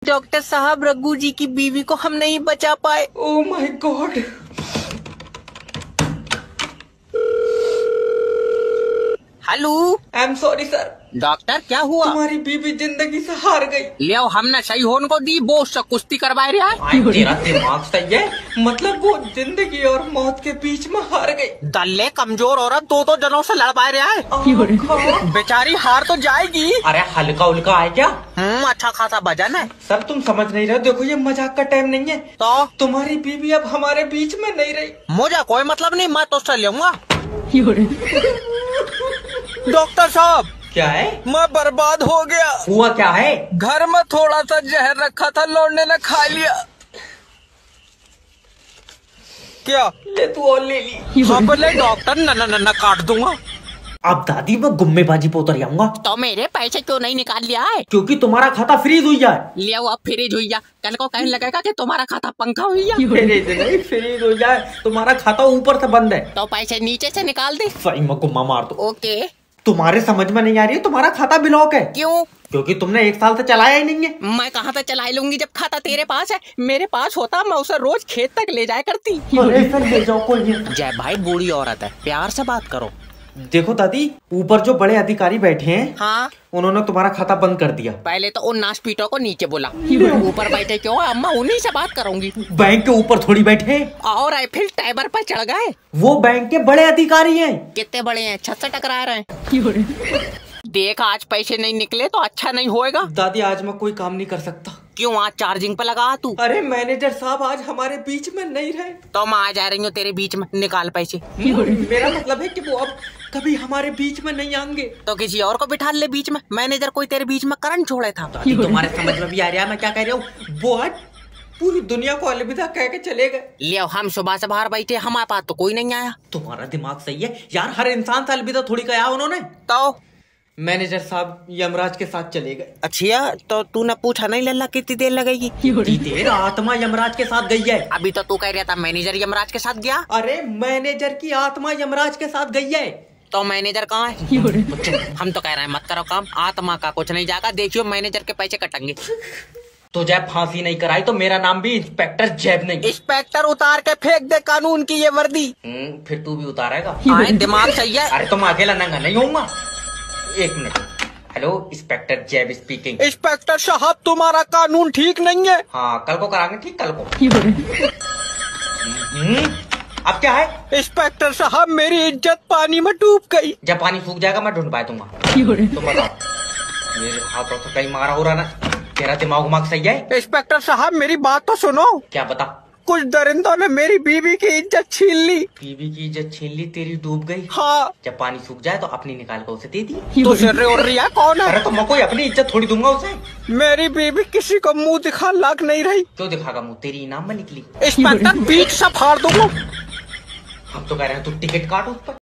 Doctor साहब, रघु जी की बीवी को हम नहीं बचा पाए। Oh my God. Hello. I am sorry sir. Doctor क्या हुआ? तुम्हारी बीवी जिंदगी से हार गई। ले हमने सही होने को दी, वो उससे कुश्ती करवा रहा है। आई तेरा दिमाग सही है, मतलब वो जिंदगी और मौत के बीच में हार गई। दल्ले कमजोर औरत दो जनों से लड़वा रहा है, बेचारी हार तो जाएगी। अरे हल्का उल्का है क्या? अच्छा खासा वजन है। सर तुम समझ नहीं रहे, देखो ये मजाक का टाइम नहीं है। तो तुम्हारी बीवी अब हमारे बीच में नहीं रही। मुझे कोई मतलब नहीं, मैं तो उससे लूंगा। डॉक्टर साहब क्या है? मैं बर्बाद हो गया। हुआ क्या है? घर में थोड़ा सा जहर रखा था, लौंडे ने खा लिया। क्या? ले तू और ले ली। हाँ बोले डॉक्टर, न काट दूंगा। अब दादी मैं गुम्मेबाजी पे उतर जाऊंगा। तो मेरे पैसे क्यों नहीं निकाल लिया है? क्योंकि तुम्हारा खाता फ्रीज हुई जाए। लिया अब फ्रीज हुई जा, कल को कहने लगेगा कि तुम्हारा खाता पंखा हुई जा। नहीं फ्रीज हो जाए, तुम्हारा खाता ऊपर से बंद है। तो पैसे नीचे से निकाल दे। सही में गुम्मा मार दो। ओके। तुम्हारे समझ में नहीं आ रही है, तुम्हारा खाता ब्लॉक है। क्यों? क्योंकि तुमने 1 साल से चलाया ही नहीं है। मैं कहाँ तक चला लूंगी जब खाता तेरे पास है। मेरे पास होता मैं उसे रोज खेत तक ले जाया करती। अरे फिर ले जाओ कोई नहीं। जय भाई, बूढ़ी औरत है, प्यार से बात करो। देखो दादी, ऊपर जो बड़े अधिकारी बैठे हैं, हाँ, उन्होंने तुम्हारा खाता बंद कर दिया। पहले तो उन नासपीटों को नीचे बुला। ऊपर बैठे क्यों? अम्मा उन्हीं से बात करूंगी। बैंक के ऊपर थोड़ी बैठे हैं। और आईफिल टावर पर चढ़ गए। वो बैंक के बड़े अधिकारी हैं। कितने बड़े हैं? छत से टकरा रहे हैं। देख आज पैसे नहीं निकले तो अच्छा नहीं होएगा। दादी आज मैं कोई काम नहीं कर सकता। क्यों? आज चार्जिंग पे लगा तू। अरे मैनेजर साहब आज हमारे बीच में नहीं रहे। तो मैं आ जा रही हूँ तेरे बीच में, निकाल पैसे। मेरा मतलब है कि वो अब कभी हमारे बीच में नहीं आएंगे। तो किसी और को बिठा ले बीच में। मैनेजर कोई तेरे बीच में करंट छोड़े था। दादी तुम्हारे समझ में भी आ रहा है मैं क्या कह रहा हूँ? वो आज पूरी दुनिया को अलविदा कह के चले गए। ले हम सुबह से बाहर बैठे, हमारे पास तो कोई नहीं आया। तुम्हारा दिमाग सही है यार, हर इंसान से अलविदा थोड़ी कहा उन्होंने। तो मैनेजर साहब यमराज के साथ चले गए। अच्छा, तो तूने पूछा नहीं लल्ला कितनी देर लगेगी? कितनी देर? आत्मा यमराज के साथ गई है। अभी तो तू कह रहा था मैनेजर यमराज के साथ गया। अरे मैनेजर की आत्मा यमराज के साथ गई है। तो मैनेजर कहाँ है? हम तो कह रहे हैं मत करो काम, आत्मा का कुछ नहीं जाएगा। देखियो मैनेजर के पैसे कटेंगे। तो जब फांसी नहीं कराई तो मेरा नाम भी इंस्पेक्टर जैब नहीं। इंस्पेक्टर उतार के फेंक दे कानून की ये वर्दी। फिर तू भी उतारेगा? दिमाग सही है। अरे तो मैं अकेला नंगा नहीं होऊंगा। 1 मिनट। हेलो, इंस्पेक्टर जैब स्पीकिंग। इंस्पेक्टर साहब तुम्हारा कानून ठीक नहीं है। हाँ कल को कराएंगे ठीक, कल को। अब क्या है? इंस्पेक्टर साहब मेरी इज्जत पानी में डूब गई। जब पानी सूख जाएगा मैं ढूंढ पाया दूंगा। तो बताओ, मेरे हाथों तो कहीं मारा हो रहा ना। तेरा दिमाग सही है? इंस्पेक्टर साहब मेरी बात तो सुनो। क्या बता? कुछ दरिंदों ने मेरी बीवी की इज्जत छीन ली। बीवी की इज्जत छीन ली? तेरी डूब गई? हाँ। जब पानी सूख जाए तो अपनी निकाल कर उसे दे दी। तो सिर उड़ रही है कौन है? अरे तो मैं कोई अपनी इज्जत थोड़ी दूंगा उसे। मेरी बीवी किसी को मुंह दिखा लाग नहीं रही। क्यों दिखागा मुंह? तेरी इनाम में निकली। इंस्पेक्टर बीच से फाड़ दूंगा। हम तो कह रहे हैं तू टिकट काट उस पर।